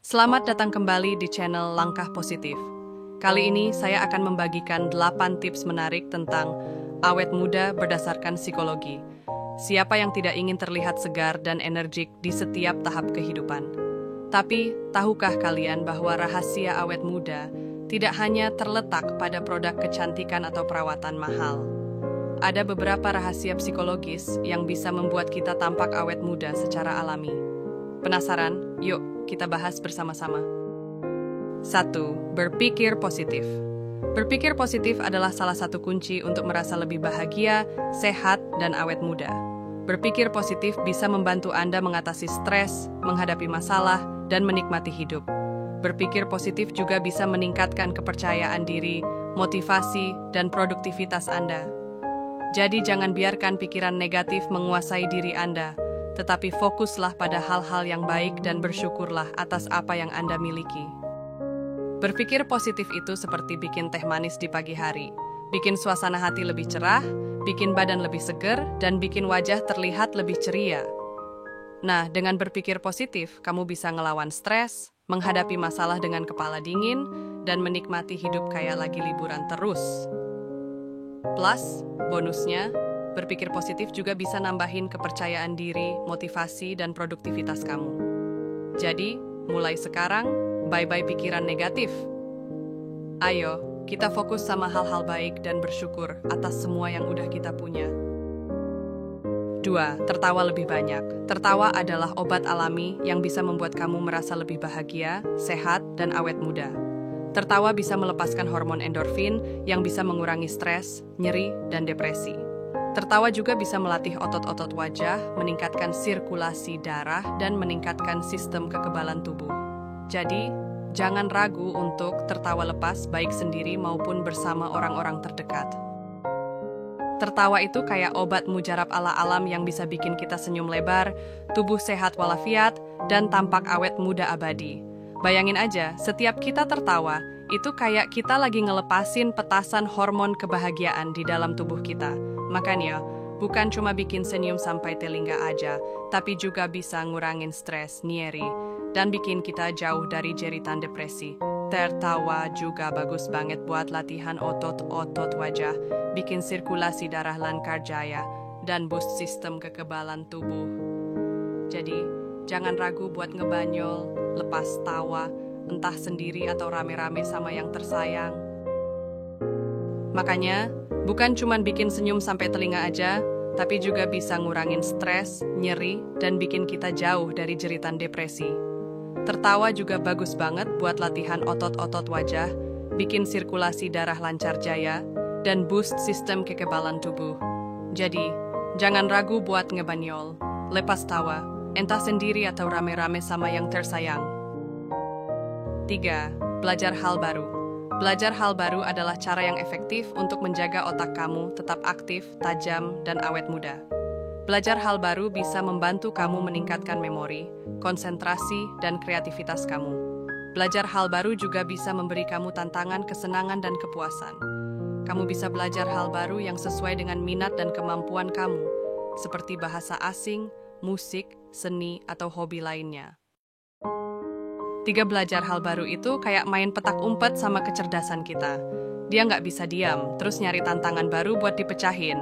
Selamat datang kembali di channel Langkah Positif. Kali ini saya akan membagikan 8 tips menarik tentang awet muda berdasarkan psikologi. Siapa yang tidak ingin terlihat segar dan energik di setiap tahap kehidupan? Tapi, tahukah kalian bahwa rahasia awet muda tidak hanya terletak pada produk kecantikan atau perawatan mahal? Ada beberapa rahasia psikologis yang bisa membuat kita tampak awet muda secara alami. Penasaran? Yuk, kita bahas bersama-sama. 1. Berpikir positif. Berpikir positif adalah salah satu kunci untuk merasa lebih bahagia, sehat, dan awet muda. Berpikir positif bisa membantu Anda mengatasi stres, menghadapi masalah, dan menikmati hidup. Berpikir positif juga bisa meningkatkan kepercayaan diri, motivasi, dan produktivitas Anda. Jadi jangan biarkan pikiran negatif menguasai diri Anda, tetapi fokuslah pada hal-hal yang baik dan bersyukurlah atas apa yang Anda miliki. Berpikir positif itu seperti bikin teh manis di pagi hari, bikin suasana hati lebih cerah, bikin badan lebih segar, dan bikin wajah terlihat lebih ceria. Nah, dengan berpikir positif, kamu bisa ngelawan stres, menghadapi masalah dengan kepala dingin, dan menikmati hidup kayak lagi liburan terus. Plus, bonusnya, berpikir positif juga bisa nambahin kepercayaan diri, motivasi, dan produktivitas kamu. Jadi, mulai sekarang, bye-bye pikiran negatif. Ayo, kita fokus sama hal-hal baik dan bersyukur atas semua yang udah kita punya. 2. Tertawa lebih banyak. Tertawa adalah obat alami yang bisa membuat kamu merasa lebih bahagia, sehat, dan awet muda. Tertawa bisa melepaskan hormon endorfin yang bisa mengurangi stres, nyeri, dan depresi. Tertawa juga bisa melatih otot-otot wajah, meningkatkan sirkulasi darah, dan meningkatkan sistem kekebalan tubuh. Jadi, jangan ragu untuk tertawa lepas baik sendiri maupun bersama orang-orang terdekat. Tertawa itu kayak obat mujarab ala alam yang bisa bikin kita senyum lebar, tubuh sehat walafiat, dan tampak awet muda abadi. Bayangin aja, setiap kita tertawa, itu kayak kita lagi ngelepasin petasan hormon kebahagiaan di dalam tubuh kita. Makanya, bukan cuma bikin senyum sampai telinga aja, tapi juga bisa ngurangin stres, nyeri, dan bikin kita jauh dari jeritan depresi. Tertawa juga bagus banget buat latihan otot-otot wajah, bikin sirkulasi darah lancar jaya, dan boost sistem kekebalan tubuh. Jadi, jangan ragu buat ngebanyol, lepas tawa, entah sendiri atau rame-rame sama yang tersayang. Makanya, bukan cuma bikin senyum sampai telinga aja, tapi juga bisa ngurangin stres, nyeri, dan bikin kita jauh dari jeritan depresi. Tertawa juga bagus banget buat latihan otot-otot wajah, bikin sirkulasi darah lancar jaya, dan boost sistem kekebalan tubuh. Jadi, jangan ragu buat ngebanyol, lepas tawa, entah sendiri atau rame-rame sama yang tersayang. 3. Belajar hal baru. Belajar hal baru adalah cara yang efektif untuk menjaga otak kamu tetap aktif, tajam, dan awet muda. Belajar hal baru bisa membantu kamu meningkatkan memori, konsentrasi, dan kreativitas kamu. Belajar hal baru juga bisa memberi kamu tantangan, kesenangan, dan kepuasan. Kamu bisa belajar hal baru yang sesuai dengan minat dan kemampuan kamu, seperti bahasa asing, musik, seni, atau hobi lainnya. 3. Belajar hal baru itu kayak main petak umpet sama kecerdasan kita. Dia nggak bisa diam, terus nyari tantangan baru buat dipecahin.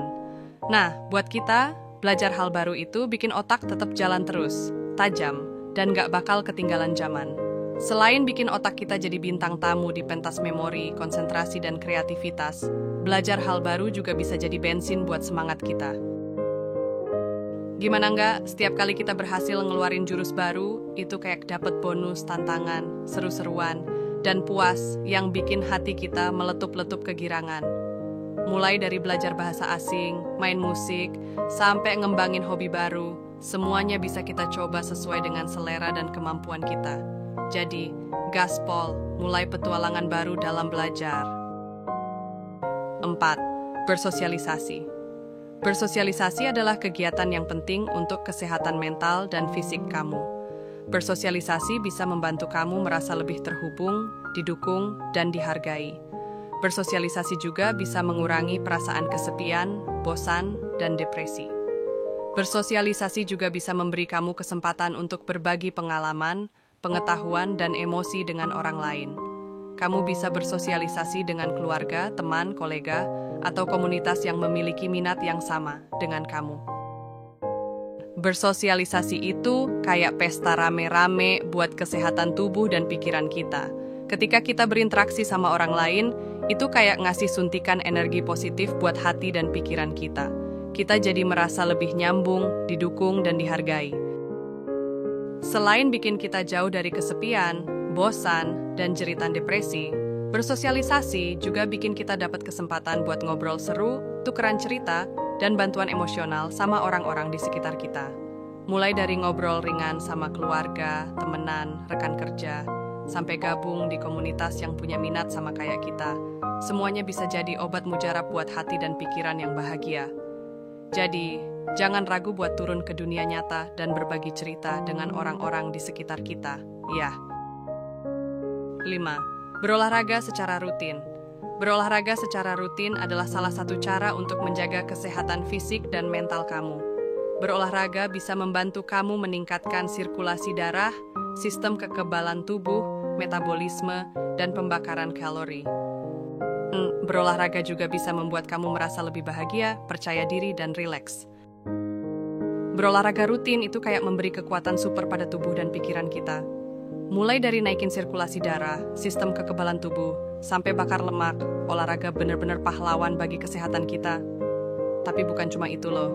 Nah, buat kita, belajar hal baru itu bikin otak tetap jalan terus, tajam, dan nggak bakal ketinggalan zaman. Selain bikin otak kita jadi bintang tamu di pentas memori, konsentrasi, dan kreativitas, belajar hal baru juga bisa jadi bensin buat semangat kita. Gimana nggak, setiap kali kita berhasil ngeluarin jurus baru, itu kayak dapet bonus, tantangan, seru-seruan, dan puas yang bikin hati kita meletup-letup kegirangan. Mulai dari belajar bahasa asing, main musik, sampai ngembangin hobi baru, semuanya bisa kita coba sesuai dengan selera dan kemampuan kita. Jadi, gaspol, mulai petualangan baru dalam belajar. 4. Bersosialisasi. Bersosialisasi adalah kegiatan yang penting untuk kesehatan mental dan fisik kamu. Bersosialisasi bisa membantu kamu merasa lebih terhubung, didukung, dan dihargai. Bersosialisasi juga bisa mengurangi perasaan kesepian, bosan, dan depresi. Bersosialisasi juga bisa memberi kamu kesempatan untuk berbagi pengalaman, pengetahuan, dan emosi dengan orang lain. Kamu bisa bersosialisasi dengan keluarga, teman, kolega, atau komunitas yang memiliki minat yang sama dengan kamu. Bersosialisasi itu kayak pesta rame-rame buat kesehatan tubuh dan pikiran kita. Ketika kita berinteraksi sama orang lain, itu kayak ngasih suntikan energi positif buat hati dan pikiran kita. Kita jadi merasa lebih nyambung, didukung, dan dihargai. Selain bikin kita jauh dari kesepian, bosan, dan jeritan depresi, bersosialisasi juga bikin kita dapat kesempatan buat ngobrol seru, tukeran cerita, dan bantuan emosional sama orang-orang di sekitar kita. Mulai dari ngobrol ringan sama keluarga, temenan, rekan kerja, sampai gabung di komunitas yang punya minat sama kayak kita. Semuanya bisa jadi obat mujarab buat hati dan pikiran yang bahagia. Jadi, jangan ragu buat turun ke dunia nyata dan berbagi cerita dengan orang-orang di sekitar kita. Ya. 5. Berolahraga secara rutin. Berolahraga secara rutin adalah salah satu cara untuk menjaga kesehatan fisik dan mental kamu. Berolahraga bisa membantu kamu meningkatkan sirkulasi darah, sistem kekebalan tubuh, metabolisme, dan pembakaran kalori. Berolahraga juga bisa membuat kamu merasa lebih bahagia, percaya diri, dan rileks. Berolahraga rutin itu kayak memberi kekuatan super pada tubuh dan pikiran kita. Mulai dari naikin sirkulasi darah, sistem kekebalan tubuh, sampai bakar lemak, olahraga benar-benar pahlawan bagi kesehatan kita. Tapi bukan cuma itu loh.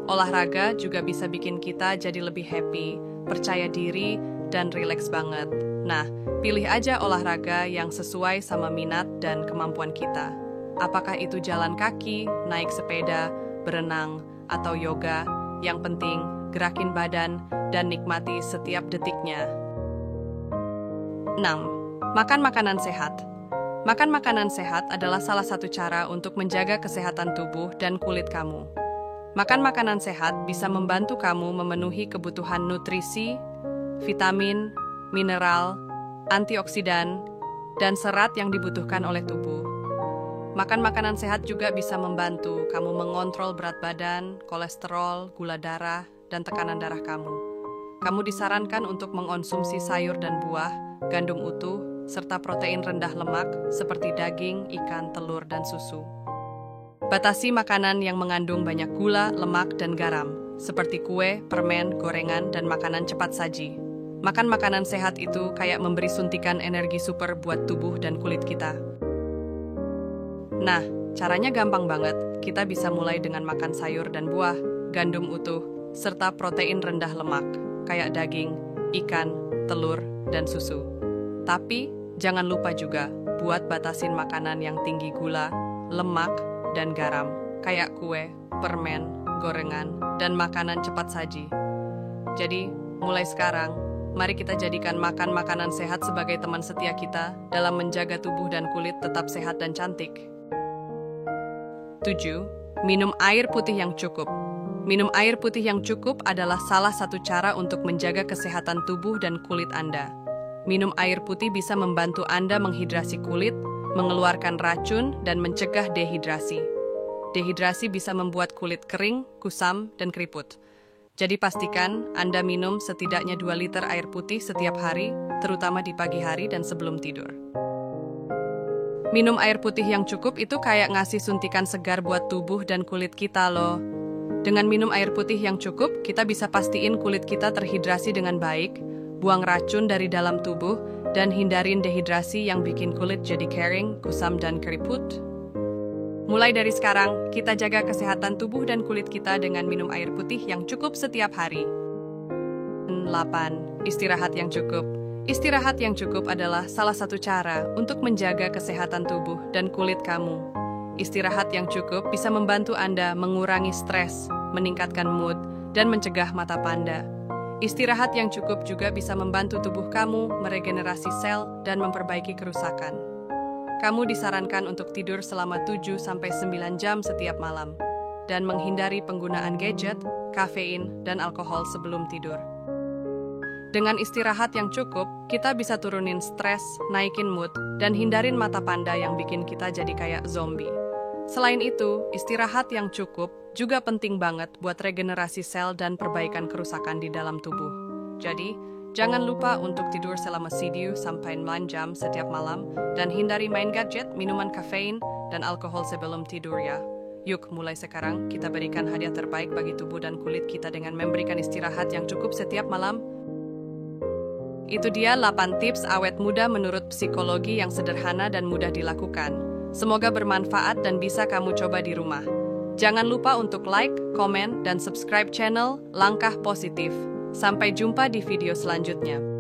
Olahraga juga bisa bikin kita jadi lebih happy, percaya diri, dan rileks banget. Nah, pilih aja olahraga yang sesuai sama minat dan kemampuan kita. Apakah itu jalan kaki, naik sepeda, berenang, atau yoga, yang penting gerakin badan dan nikmati setiap detiknya. 6. Makan makanan sehat. Makan makanan sehat adalah salah satu cara untuk menjaga kesehatan tubuh dan kulit kamu. Makan makanan sehat bisa membantu kamu memenuhi kebutuhan nutrisi, vitamin, mineral, antioksidan, dan serat yang dibutuhkan oleh tubuh. Makan makanan sehat juga bisa membantu kamu mengontrol berat badan, kolesterol, gula darah, dan tekanan darah kamu. Kamu disarankan untuk mengonsumsi sayur dan buah, gandum utuh, serta protein rendah lemak seperti daging, ikan, telur, dan susu. Batasi makanan yang mengandung banyak gula, lemak, dan garam, seperti kue, permen, gorengan, dan makanan cepat saji. Makan makanan sehat itu kayak memberi suntikan energi super buat tubuh dan kulit kita. Nah, caranya gampang banget. Kita bisa mulai dengan makan sayur dan buah, gandum utuh, serta protein rendah lemak, kayak daging, ikan, telur, dan susu. Tapi, jangan lupa juga buat batasin makanan yang tinggi gula, lemak, dan garam, kayak kue, permen, gorengan, dan makanan cepat saji. Jadi, mulai sekarang, mari kita jadikan makan makanan sehat sebagai teman setia kita dalam menjaga tubuh dan kulit tetap sehat dan cantik. 7. Minum air putih yang cukup. Minum air putih yang cukup adalah salah satu cara untuk menjaga kesehatan tubuh dan kulit Anda. Minum air putih bisa membantu Anda menghidrasi kulit, mengeluarkan racun, dan mencegah dehidrasi. Dehidrasi bisa membuat kulit kering, kusam, dan keriput. Jadi pastikan Anda minum setidaknya 2 liter air putih setiap hari, terutama di pagi hari dan sebelum tidur. Minum air putih yang cukup itu kayak ngasih suntikan segar buat tubuh dan kulit kita loh. Dengan minum air putih yang cukup, kita bisa pastiin kulit kita terhidrasi dengan baik, buang racun dari dalam tubuh, dan hindarin dehidrasi yang bikin kulit jadi kering, kusam, dan keriput. Mulai dari sekarang, kita jaga kesehatan tubuh dan kulit kita dengan minum air putih yang cukup setiap hari. 8. Istirahat yang cukup. Istirahat yang cukup adalah salah satu cara untuk menjaga kesehatan tubuh dan kulit kamu. Istirahat yang cukup bisa membantu Anda mengurangi stres, meningkatkan mood, dan mencegah mata panda. Istirahat yang cukup juga bisa membantu tubuh kamu meregenerasi sel dan memperbaiki kerusakan. Kamu disarankan untuk tidur selama 7-9 jam setiap malam dan menghindari penggunaan gadget, kafein, dan alkohol sebelum tidur. Dengan istirahat yang cukup, kita bisa turunin stres, naikin mood, dan hindarin mata panda yang bikin kita jadi kayak zombie. Selain itu, istirahat yang cukup juga penting banget buat regenerasi sel dan perbaikan kerusakan di dalam tubuh. Jadi, Jangan lupa untuk tidur selama 7 sampai 9 jam setiap malam dan hindari main gadget, minuman kafein, dan alkohol sebelum tidur ya. Yuk, mulai sekarang kita berikan hadiah terbaik bagi tubuh dan kulit kita dengan memberikan istirahat yang cukup setiap malam. Itu dia 8 tips awet muda menurut psikologi yang sederhana dan mudah dilakukan. Semoga bermanfaat dan bisa kamu coba di rumah. Jangan lupa untuk like, komen, dan subscribe channel Langkah Positif. Sampai jumpa di video selanjutnya.